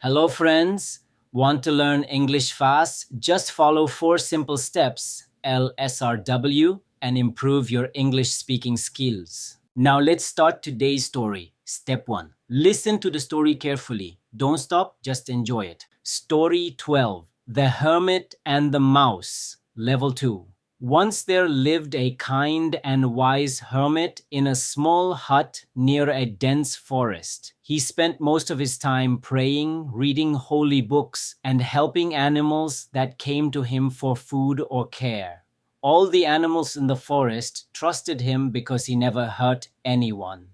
Hello, friends. Want to learn English fast? Just follow 4 simple steps, LSRW, and improve your English speaking skills. Now, let's start today's story. Step 1. Listen to the story carefully. Don't stop, just enjoy it. Story 12. The Hermit and the Mouse. Level 2. Once there lived a kind and wise hermit in a small hut near a dense forest. He spent most of his time praying, reading holy books, and helping animals that came to him for food or care. All the animals in the forest trusted him because he never hurt anyone.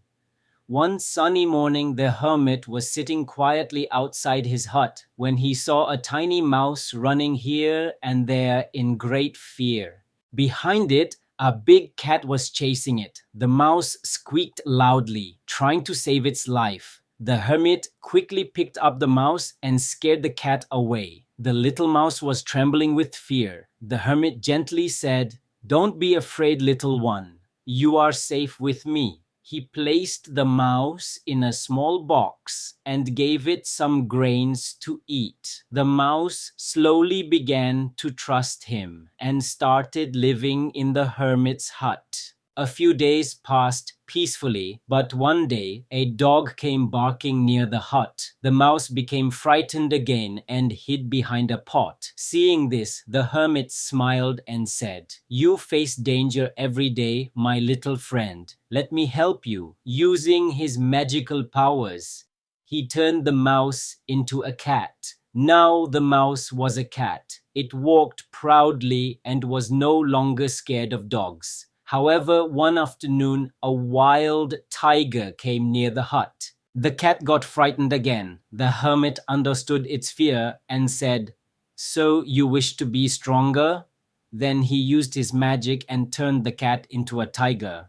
One sunny morning, the hermit was sitting quietly outside his hut when he saw a tiny mouse running here and there in great fear. Behind it, a big cat was chasing it. The mouse squeaked loudly, trying to save its life. The hermit quickly picked up the mouse and scared the cat away. The little mouse was trembling with fear. The hermit gently said, "Don't be afraid, little one. You are safe with me." He placed the mouse in a small box and gave it some grains to eat. The mouse slowly began to trust him and started living in the hermit's hut. A few days passed peacefully, but one day a dog came barking near the hut. The mouse became frightened again and hid behind a pot. Seeing this, the hermit smiled and said, "You face danger every day, my little friend. Let me help you." Using his magical powers, he turned the mouse into a cat. Now the mouse was a cat. It walked proudly and was no longer scared of dogs. However, one afternoon, a wild tiger came near the hut. The cat got frightened again. The hermit understood its fear and said, "So you wish to be stronger?" Then he used his magic and turned the cat into a tiger.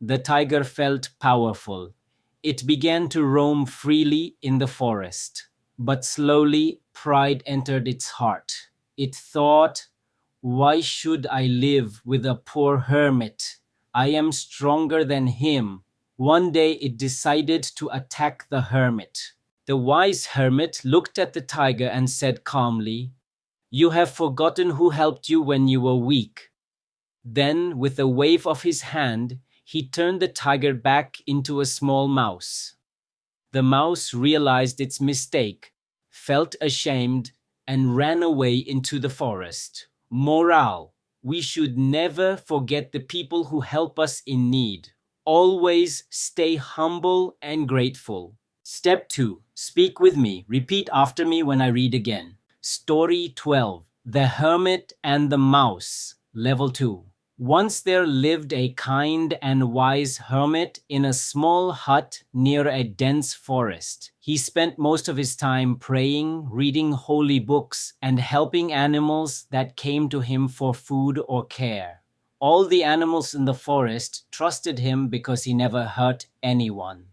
The tiger felt powerful. It began to roam freely in the forest. But slowly, pride entered its heart. It thought, "Why should I live with a poor hermit? I am stronger than him." One day it decided to attack the hermit. The wise hermit looked at the tiger and said calmly, "You have forgotten who helped you when you were weak." Then, with a wave of his hand, he turned the tiger back into a small mouse. The mouse realized its mistake, felt ashamed, and ran away into the forest. Morale: we should never forget the people who help us in need. Always stay humble and grateful. Step 2. Speak with me. Repeat after me when I read again. Story 12. The Hermit and the Mouse. Level 2. Once there lived a kind and wise hermit in a small hut near a dense forest. He spent most of his time praying, reading holy books, and helping animals that came to him for food or care. All the animals in the forest trusted him because he never hurt anyone.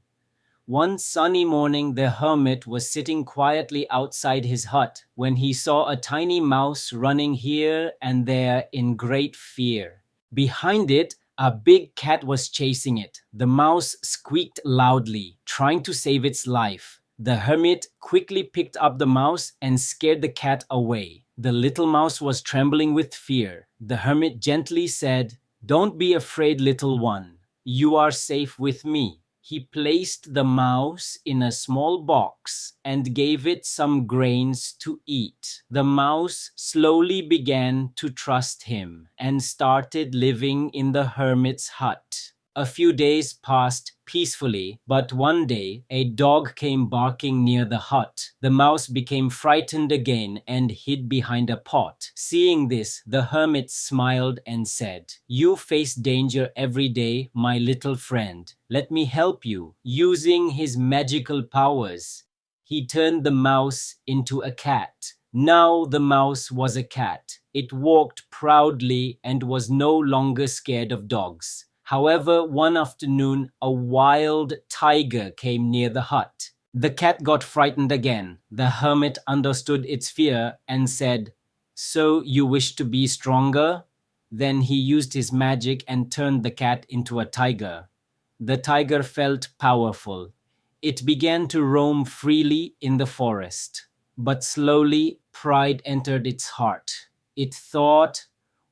One sunny morning, the hermit was sitting quietly outside his hut when he saw a tiny mouse running here and there in great fear. Behind it, a big cat was chasing it. The mouse squeaked loudly, trying to save its life. The hermit quickly picked up the mouse and scared the cat away. The little mouse was trembling with fear. The hermit gently said, "Don't be afraid, little one. You are safe with me." He placed the mouse in a small box and gave it some grains to eat. The mouse slowly began to trust him and started living in the hermit's hut. A few days passed peacefully, but one day a dog came barking near the hut. The mouse became frightened again and hid behind a pot. Seeing this, the hermit smiled and said, "You face danger every day, my little friend. Let me help you." Using his magical powers, he turned the mouse into a cat. Now the mouse was a cat. It walked proudly and was no longer scared of dogs. However, one afternoon, a wild tiger came near the hut. The cat got frightened again. The hermit understood its fear and said, "So you wish to be stronger?" Then he used his magic and turned the cat into a tiger. The tiger felt powerful. It began to roam freely in the forest. But slowly, pride entered its heart. It thought,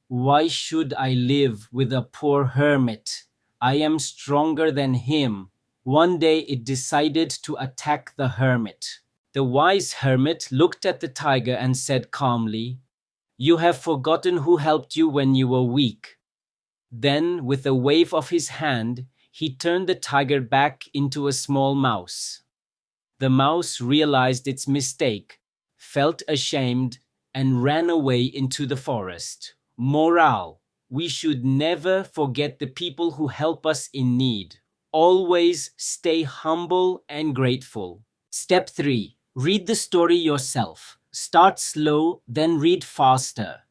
why should I live with a poor hermit? I am stronger than him. One day it decided to attack the hermit. The wise hermit looked at the tiger and said calmly, "You have forgotten who helped you when you were weak." Then, with a wave of his hand, he turned the tiger back into a small mouse. The mouse realized its mistake, felt ashamed, and ran away into the forest. Morale: we should never forget the people who help us in need. Always stay humble and grateful. Step 3. Read the story yourself. Start slow, then read faster.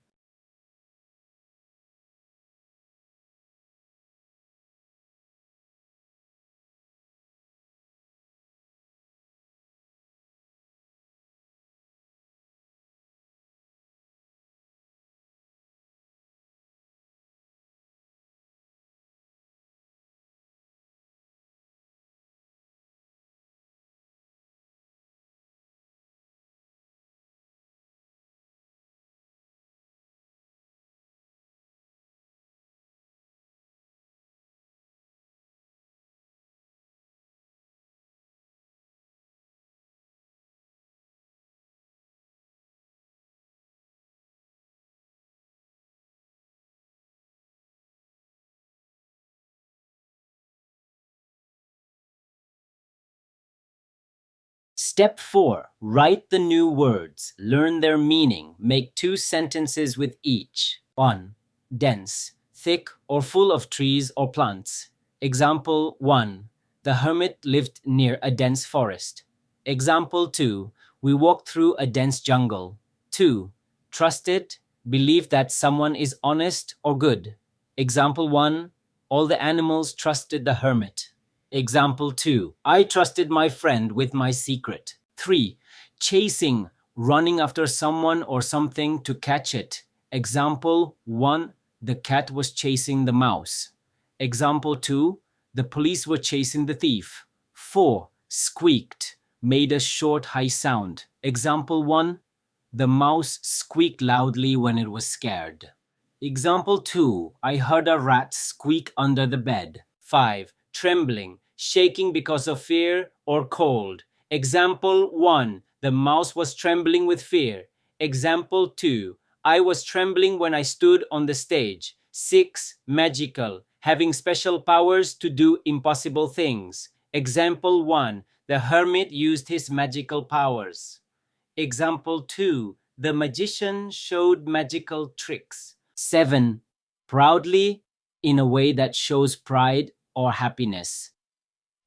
Step 4. Write the new words. Learn their meaning. Make 2 sentences with each. 1. Dense, thick, or full of trees or plants. Example 1. The hermit lived near a dense forest. Example 2. We walked through a dense jungle. 2. Trusted, believe that someone is honest or good. Example 1. All the animals trusted the hermit. Example 2. I trusted my friend with my secret. 3. Chasing, running after someone or something to catch it. Example 1. The cat was chasing the mouse. Example 2. The police were chasing the thief. 4. Squeaked, made a short high sound. Example 1. The mouse squeaked loudly when it was scared. Example 2. I heard a rat squeak under the bed. 5. Trembling, shaking because of fear or cold. Example 1. The mouse was trembling with fear. Example 2. I was trembling when I stood on the stage. 6. Magical, having special powers to do impossible things. Example 1. The hermit used his magical powers. Example 2. The magician showed magical tricks. 7. Proudly, in a way that shows pride or happiness.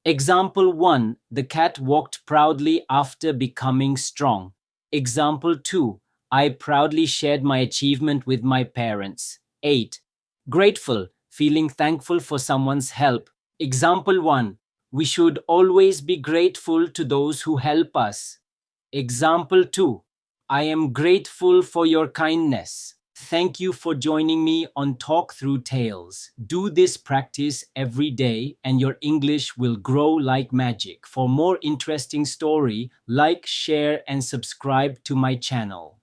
Example 1. The cat walked proudly after becoming strong. Example 2. I proudly shared my achievement with my parents. 8. Grateful, feeling thankful for someone's help. Example 1. We should always be grateful to those who help us. Example 2. I am grateful for your kindness. Thank you for joining me on Talk Through Tales. Do this practice every day and your English will grow like magic. For more interesting story, like, share and subscribe to my channel.